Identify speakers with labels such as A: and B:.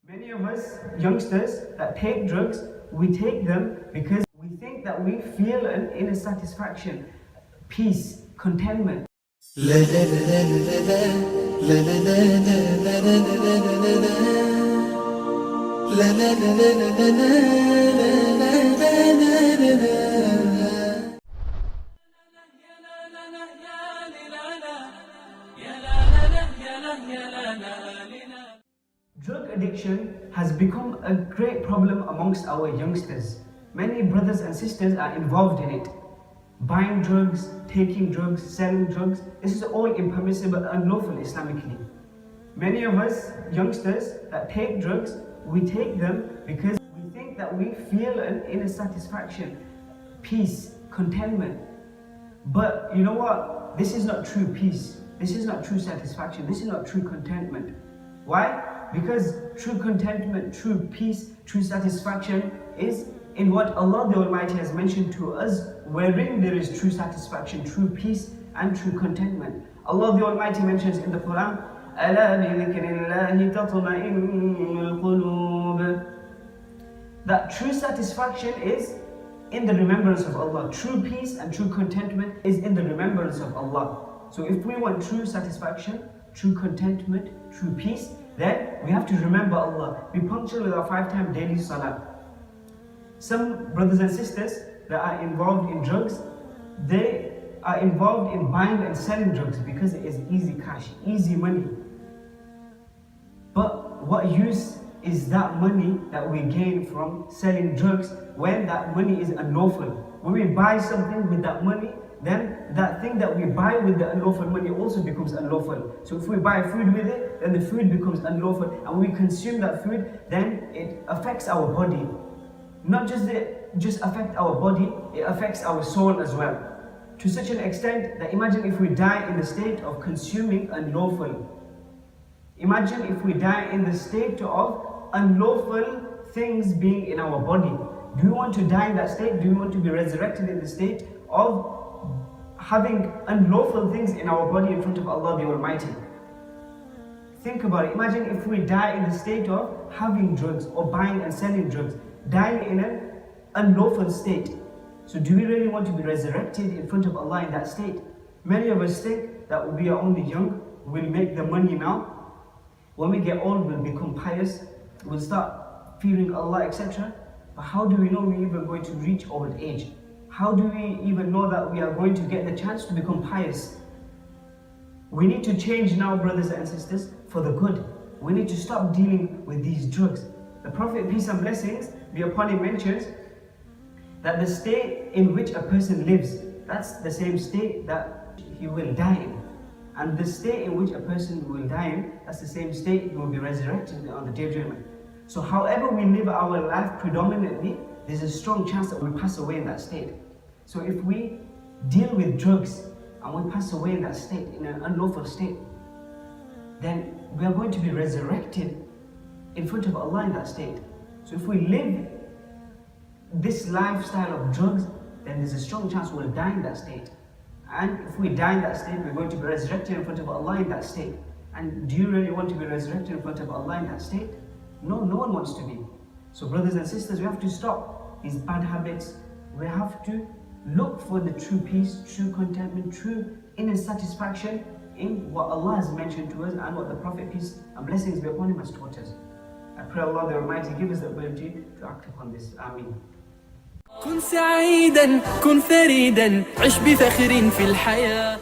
A: Many of us youngsters that take drugs, we take them because we think that we feel an inner satisfaction, peace, contentment. Drug addiction has become a great problem amongst our youngsters. Many brothers and sisters are involved in it. Buying drugs, taking drugs, selling drugs, this is all impermissible and unlawful Islamically. Many of us youngsters that take drugs, we take them because we think that we feel an inner satisfaction, peace, contentment. But you know what? This is not true peace. This is not true satisfaction. This is not true contentment. Why? Because true contentment, true peace, true satisfaction is in what Allah the Almighty has mentioned to us, wherein there is true satisfaction, true peace and true contentment. Allah the Almighty mentions in the Quran, أَلَا بِذِكْرِ اللَّهِ تَطْمَئِنُّ الْقُلُوبُ, that true satisfaction is in the remembrance of Allah. True peace and true contentment is in the remembrance of Allah. So if we want true satisfaction, true contentment, true peace, then we have to remember Allah. Be punctual with our 5-time daily salah. Some brothers and sisters that are involved in drugs, they are involved in buying and selling drugs because it is easy cash, easy money. But what use is that money that we gain from selling drugs when that money is unlawful? When we buy something with that money, then that thing that we buy with the unlawful money also becomes unlawful. So if we buy food with it, then the food becomes unlawful. And when we consume that food, then it affects our body. Not just affect our body, it affects our soul as well. To such an extent that imagine if we die in the state of consuming unlawful. Imagine if we die in the state of unlawful things being in our body. Do we want to die in that state? Do we want to be resurrected in the state of having unlawful things in our body in front of Allah the Almighty? Think about it. Imagine if we die in the state of having drugs or buying and selling drugs, dying in an unlawful state. So do we really want to be resurrected in front of Allah in that state? Many of us think that we are only young, we'll make the money now. When we get old, we'll become pious, we'll start fearing Allah, etc. But how do we know we're even going to reach old age? How do we even know that we are going to get the chance to become pious? We need to change now, brothers and sisters, for the good. We need to stop dealing with these drugs. The Prophet, peace and blessings be upon him, mentions that the state in which a person lives, that's the same state that he will die in. And the state in which a person will die in, that's the same state he will be resurrected on the Day of Judgment. So however we live our life predominantly, there's a strong chance that we pass away in that state. So if we deal with drugs and we pass away in that state, in an unlawful state, then we are going to be resurrected in front of Allah in that state. So if we live this lifestyle of drugs, then there's a strong chance we'll die in that state. And if we die in that state, we're going to be resurrected in front of Allah in that state. And do you really want to be resurrected in front of Allah in that state? No, no one wants to be. So brothers and sisters, we have to stop these bad habits. We have to look for the true peace, true contentment, true inner satisfaction in what Allah has mentioned to us and what the Prophet, peace and blessings be upon him, has taught us. I pray Allah the Almighty give us the ability to act upon this. Ameen.
B: كن سعيدا كن فريدا عش بفخر في الحياة.